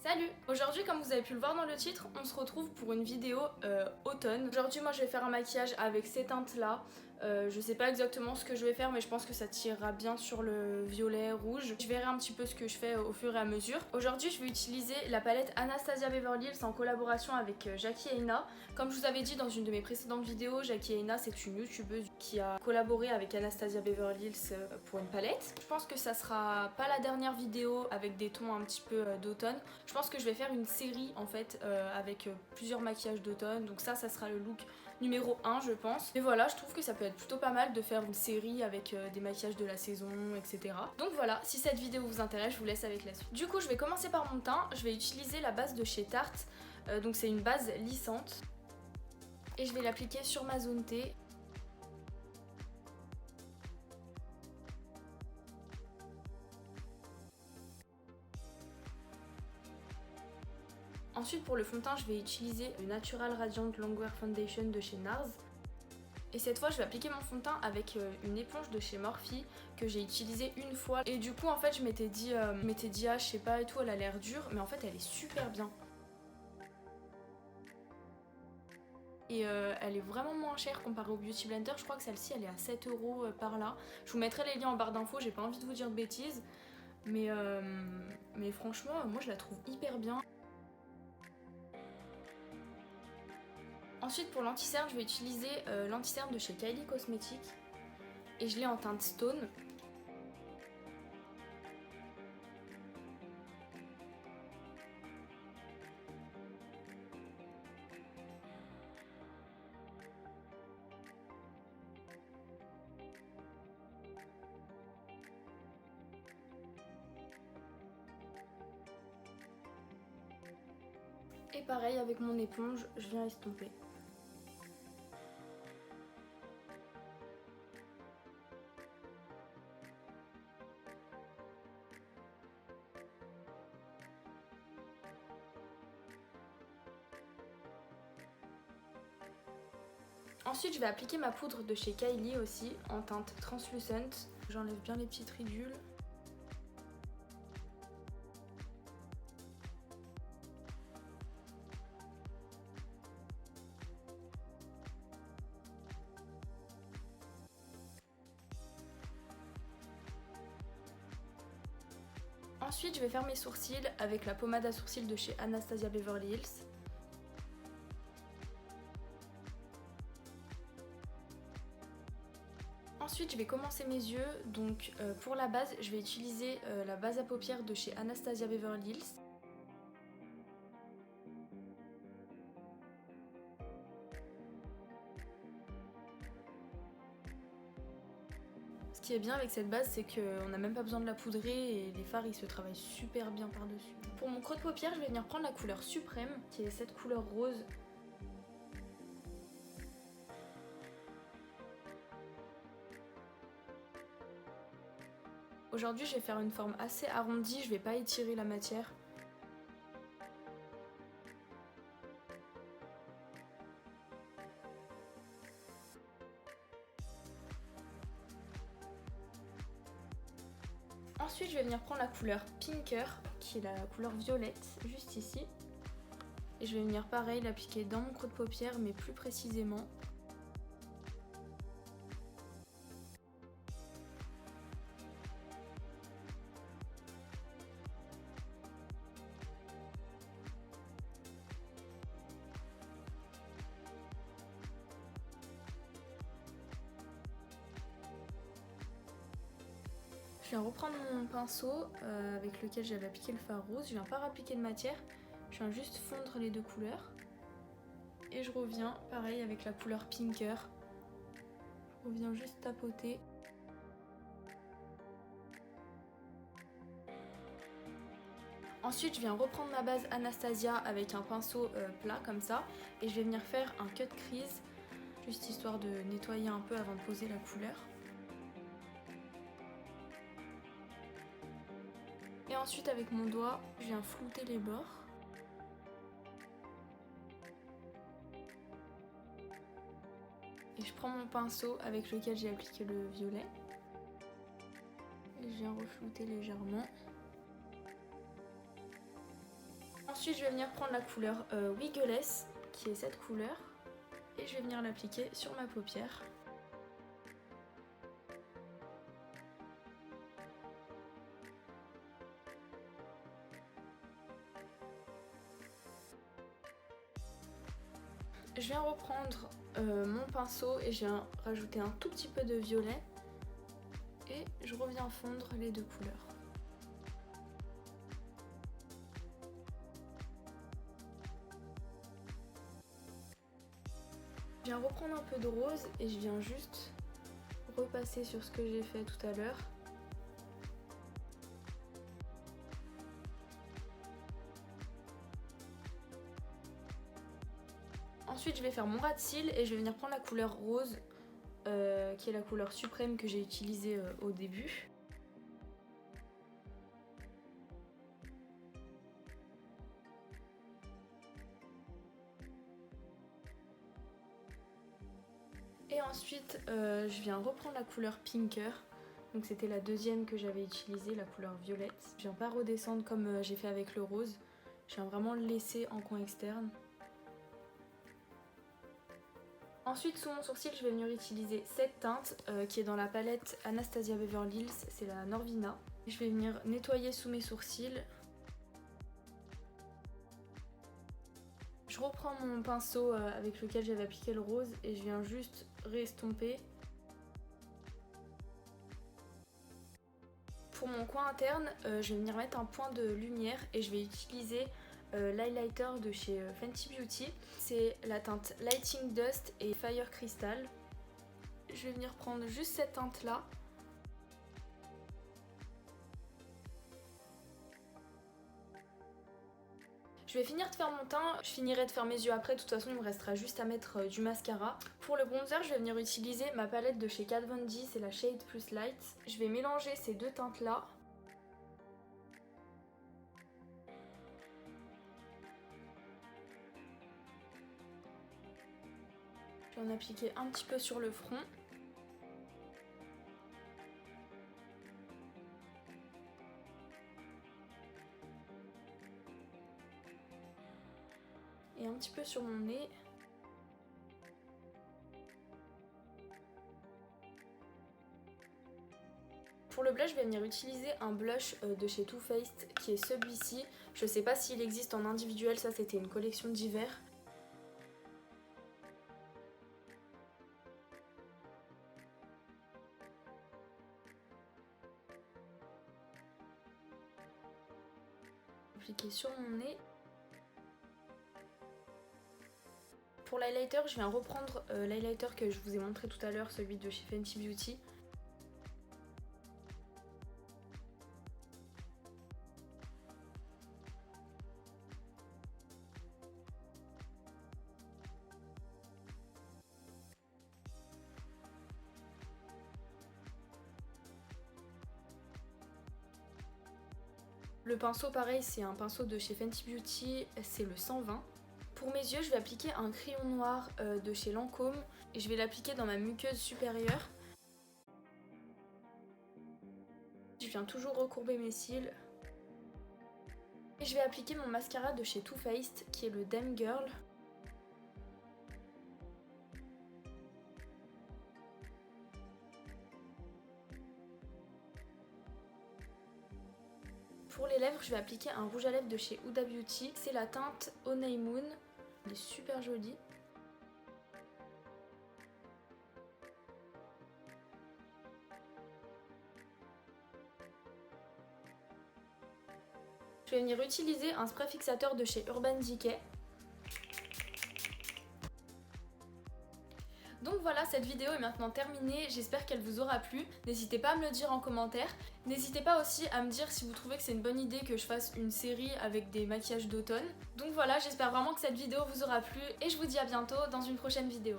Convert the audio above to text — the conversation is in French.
Salut! Aujourd'hui, comme vous avez pu le voir dans le titre, on se retrouve pour une vidéo automne. Aujourd'hui, moi je vais faire un maquillage avec ces teintes-là. Je sais pas exactement ce que je vais faire, mais je pense que ça tirera bien sur le violet, rouge. Je verrai un petit peu ce que je fais au fur et à mesure. Aujourd'hui, je vais utiliser la palette Anastasia Beverly Hills en collaboration avec Jackie Aina. Comme je vous avais dit dans une de mes précédentes vidéos, Jackie Aina, c'est une youtubeuse qui a collaboré avec Anastasia Beverly Hills pour une palette. Je pense que ça sera pas la dernière vidéo avec des tons un petit peu d'automne. Je pense que je vais faire une série en fait avec plusieurs maquillages d'automne, donc ça sera le look numéro 1 je pense. Et voilà, je trouve que ça peut être plutôt pas mal de faire une série avec des maquillages de la saison, etc. Donc voilà, si cette vidéo vous intéresse, je vous laisse avec la suite. Du coup, je vais commencer par mon teint. Je vais utiliser la base de chez Tarte, donc c'est une base lissante. Et je vais l'appliquer sur ma zone T. Ensuite pour le fond de teint, je vais utiliser le Natural Radiant Longwear Foundation de chez NARS. Et cette fois je vais appliquer mon fond de teint avec une éponge de chez Morphe que j'ai utilisée une fois. Et du coup en fait je m'étais dit ah je sais pas et tout, elle a l'air dure, mais en fait elle est super bien. Et elle est vraiment moins chère comparée au Beauty Blender, je crois que celle-ci elle est à 7 € par là. Je vous mettrai les liens en barre d'infos, j'ai pas envie de vous dire de bêtises. Mais franchement moi je la trouve hyper bien. Ensuite pour l'anti-cerne, je vais utiliser l'anti-cerne de chez Kylie Cosmetics et je l'ai en teinte Stone. Et pareil avec mon éponge, je viens estomper. Ensuite je vais appliquer ma poudre de chez Kylie aussi en teinte translucent. J'enlève bien les petites ridules. Ensuite je vais faire mes sourcils avec la pommade à sourcils de chez Anastasia Beverly Hills. Ensuite je vais commencer mes yeux, donc pour la base je vais utiliser la base à paupières de chez Anastasia Beverly Hills. Ce qui est bien avec cette base, c'est qu'on n'a même pas besoin de la poudrer et les fards ils se travaillent super bien par dessus. Pour mon creux de paupière, je vais venir prendre la couleur suprême, qui est cette couleur rose. Aujourd'hui je vais faire une forme assez arrondie, je vais pas étirer la matière. Ensuite je vais venir prendre la couleur Pinker, qui est la couleur violette, juste ici. Et je vais venir pareil l'appliquer dans mon creux de paupière, mais plus précisément. Je viens reprendre mon pinceau avec lequel j'avais appliqué le fard rose. Je viens pas appliquer de matière, je viens juste fondre les deux couleurs. Et je reviens pareil avec la couleur Pinker. Je reviens juste tapoter. Ensuite je viens reprendre ma base Anastasia avec un pinceau plat comme ça. Et je vais venir faire un cut crease, juste histoire de nettoyer un peu avant de poser la couleur. Et ensuite avec mon doigt, je viens flouter les bords. Et je prends mon pinceau avec lequel j'ai appliqué le violet. Et je viens reflouter légèrement. Ensuite je vais venir prendre la couleur Wiggles, qui est cette couleur, et je vais venir l'appliquer sur ma paupière. Je viens reprendre mon pinceau et je viens rajouter un tout petit peu de violet et je reviens fondre les deux couleurs. Je viens reprendre un peu de rose et je viens juste repasser sur ce que j'ai fait tout à l'heure. Ensuite je vais faire mon ras de cils et je vais venir prendre la couleur rose qui est la couleur suprême que j'ai utilisée au début. Et ensuite je viens reprendre la couleur Pinker, donc c'était la deuxième que j'avais utilisée, la couleur violette. Je viens pas redescendre comme j'ai fait avec le rose, je viens vraiment le laisser en coin externe. Ensuite sous mon sourcil je vais venir utiliser cette teinte qui est dans la palette Anastasia Beverly Hills, c'est la Norvina. Je vais venir nettoyer sous mes sourcils. Je reprends mon pinceau avec lequel j'avais appliqué le rose et je viens juste restomper. Pour mon coin interne, je vais venir mettre un point de lumière et je vais utiliser l'highlighter de chez Fenty Beauty. C'est la teinte Lighting Dust et Fire Crystal. Je vais venir prendre juste cette teinte là. Je vais finir de faire mon teint, je finirai de faire mes yeux après, de toute façon il me restera juste à mettre du mascara. Pour le bronzer, je vais venir utiliser ma palette de chez Kat Von D, c'est la Shade Plus Light. Je vais mélanger ces deux teintes là. Je vais en appliquer un petit peu sur le front. Et un petit peu sur mon nez. Pour le blush, je vais venir utiliser un blush de chez Too Faced qui est celui-ci. Je sais pas s'il existe en individuel, ça c'était une collection d'hiver. Appliquer sur mon nez. Pour l'highlighter, je viens reprendre l'highlighter que je vous ai montré tout à l'heure, celui de chez Fenty Beauty. Le pinceau, pareil, c'est un pinceau de chez Fenty Beauty, c'est le 120. Pour mes yeux, je vais appliquer un crayon noir de chez Lancôme et je vais l'appliquer dans ma muqueuse supérieure. Je viens toujours recourber mes cils. Et je vais appliquer mon mascara de chez Too Faced qui est le Damn Girl. Pour les lèvres, je vais appliquer un rouge à lèvres de chez Huda Beauty. C'est la teinte Honeymoon. Il est super joli. Je vais venir utiliser un spray fixateur de chez Urban Decay. Donc voilà, cette vidéo est maintenant terminée, j'espère qu'elle vous aura plu. N'hésitez pas à me le dire en commentaire. N'hésitez pas aussi à me dire si vous trouvez que c'est une bonne idée que je fasse une série avec des maquillages d'automne. Donc voilà, j'espère vraiment que cette vidéo vous aura plu et je vous dis à bientôt dans une prochaine vidéo.